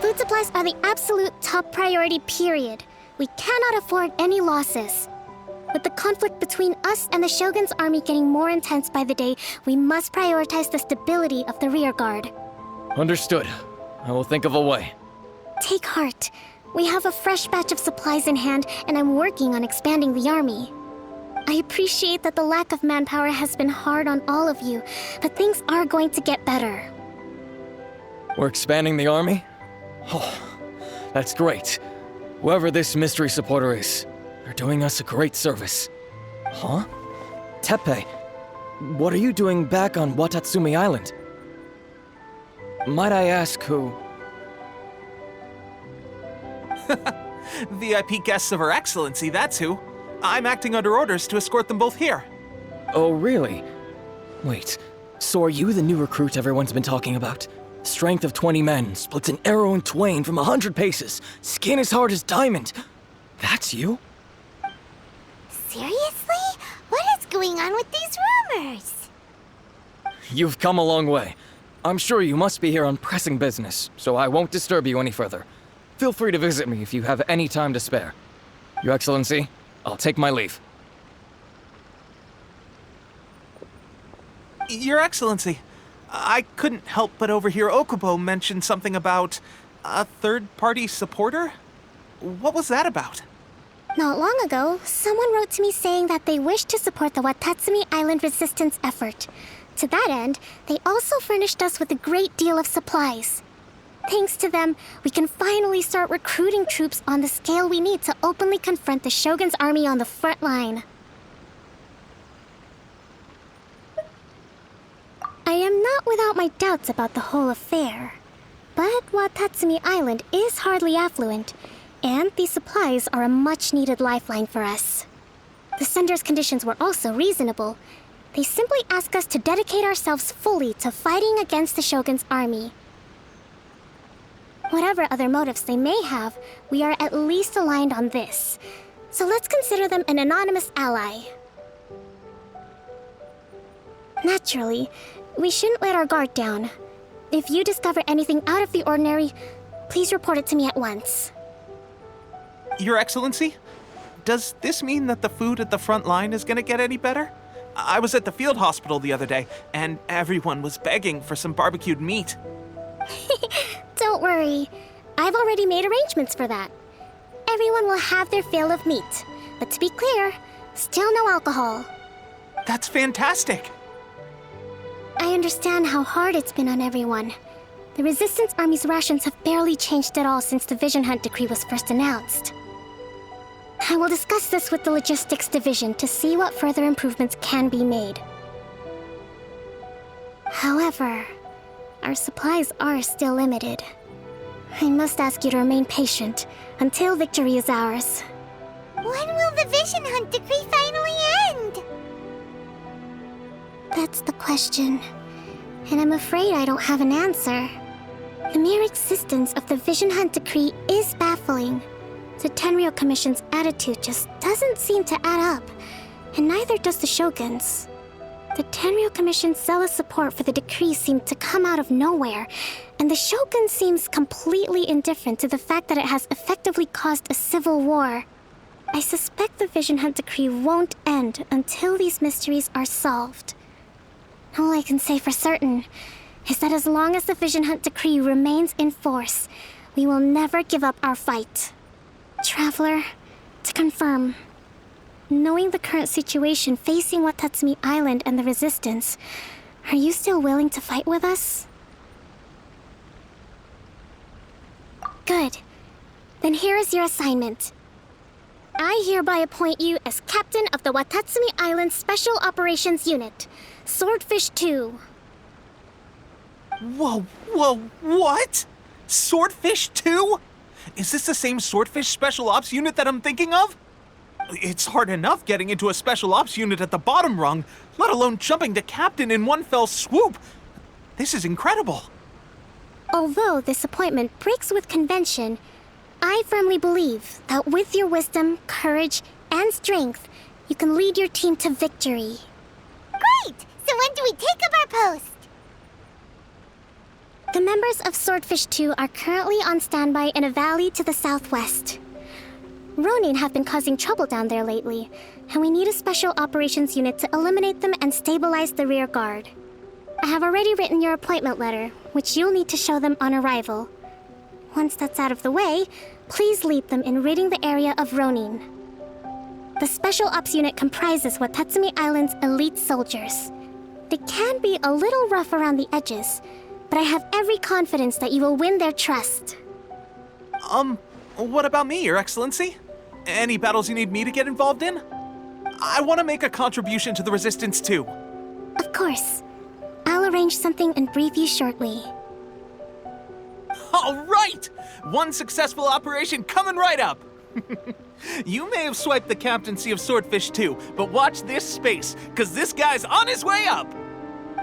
Food supplies are the absolute top priority, period. We cannot afford any losses. With the conflict between us and the Shogun's army getting more intense by the day, we must prioritize the stability of the rear guard. Understood. I will think of a way. Take heart. We have a fresh batch of supplies in hand, and I'm working on expanding the army. I appreciate that the lack of manpower has been hard on all of you, but things are going to get better. We're expanding the army? Oh, that's great. Whoever this mystery supporter is, they're doing us a great service. Huh? Teppei, what are you doing back on Watatsumi Island? Might I ask who? VIP guests of Her Excellency, that's who. I'm acting under orders to escort them both here. Oh, really? Wait, so are you the new recruit everyone's been talking about? Strength of 20 men, splits an arrow in twain from 100 paces, skin as hard as diamond. That's you? Seriously? What is going on with these rumors? You've come a long way. I'm sure you must be here on pressing business, so I won't disturb you any further. Feel free to visit me if you have any time to spare. Your Excellency, I'll take my leave. Your Excellency, I couldn't help but overhear Okubo mention something about a third-party supporter? What was that about? Not long ago, someone wrote to me saying that they wish to support the Watatsumi Island resistance effort. To that end, they also furnished us with a great deal of supplies. Thanks to them, we can finally start recruiting troops on the scale we need to openly confront the Shogun's army on the front line. I am not without my doubts about the whole affair. But Watatsumi Island is hardly affluent, and these supplies are a much-needed lifeline for us. The sender's conditions were also reasonable. They simply ask us to dedicate ourselves fully to fighting against the Shogun's army. Whatever other motives they may have, we are at least aligned on this. So let's consider them an anonymous ally. Naturally, we shouldn't let our guard down. If you discover anything out of the ordinary, please report it to me at once. Your Excellency, does this mean that the food at the front line is gonna get any better? I was at the field hospital the other day, and everyone was begging for some barbecued meat. Don't worry. I've already made arrangements for that. Everyone will have their fill of meat. But to be clear, still no alcohol. That's fantastic! I understand how hard it's been on everyone. The Resistance Army's rations have barely changed at all since the Vision Hunt decree was first announced. I will discuss this with the Logistics Division to see what further improvements can be made. However, our supplies are still limited. I must ask you to remain patient until victory is ours. When will the Vision Hunt decree finally end? That's the question, and I'm afraid I don't have an answer. The mere existence of the Vision Hunt decree is baffling. The Tenryou Commission's attitude just doesn't seem to add up, and neither does the Shogun's. The Tenryou Commission's zealous support for the decree seemed to come out of nowhere, and the Shogun seems completely indifferent to the fact that it has effectively caused a civil war. I suspect the Vision Hunt decree won't end until these mysteries are solved. All I can say for certain is that as long as the Vision Hunt decree remains in force, we will never give up our fight. Traveler, to confirm, knowing the current situation facing Watatsumi Island and the Resistance, are you still willing to fight with us? Good. Then here is your assignment. I hereby appoint you as captain of the Watatsumi Island Special Operations Unit, Swordfish 2. Whoa, what? Swordfish 2? Is this the same Swordfish Special Ops unit that I'm thinking of? It's hard enough getting into a Special Ops unit at the bottom rung, let alone jumping to captain in one fell swoop. This is incredible. Although this appointment breaks with convention, I firmly believe that with your wisdom, courage, and strength, you can lead your team to victory. Great! So when do we take up our post? members of Swordfish 2 are currently on standby in a valley to the southwest. Ronin have been causing trouble down there lately, and we need a special operations unit to eliminate them and stabilize the rear guard. I have already written your appointment letter, which you'll need to show them on arrival. Once that's out of the way, please lead them in ridding the area of Ronin. The Special Ops unit comprises Watatsumi Island's elite soldiers. They can be a little rough around the edges, but I have every confidence that you will win their trust. What about me, Your Excellency? Any battles you need me to get involved in? I want to make a contribution to the Resistance too. Of course. I'll arrange something and brief you shortly. All right! One successful operation coming right up! You may have swiped the captaincy of Swordfish 2, but watch this space, because this guy's on his way up!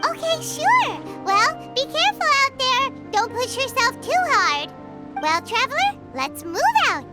Okay, sure. Well, be careful out there. Don't push yourself too hard. Well, Traveler, let's move out.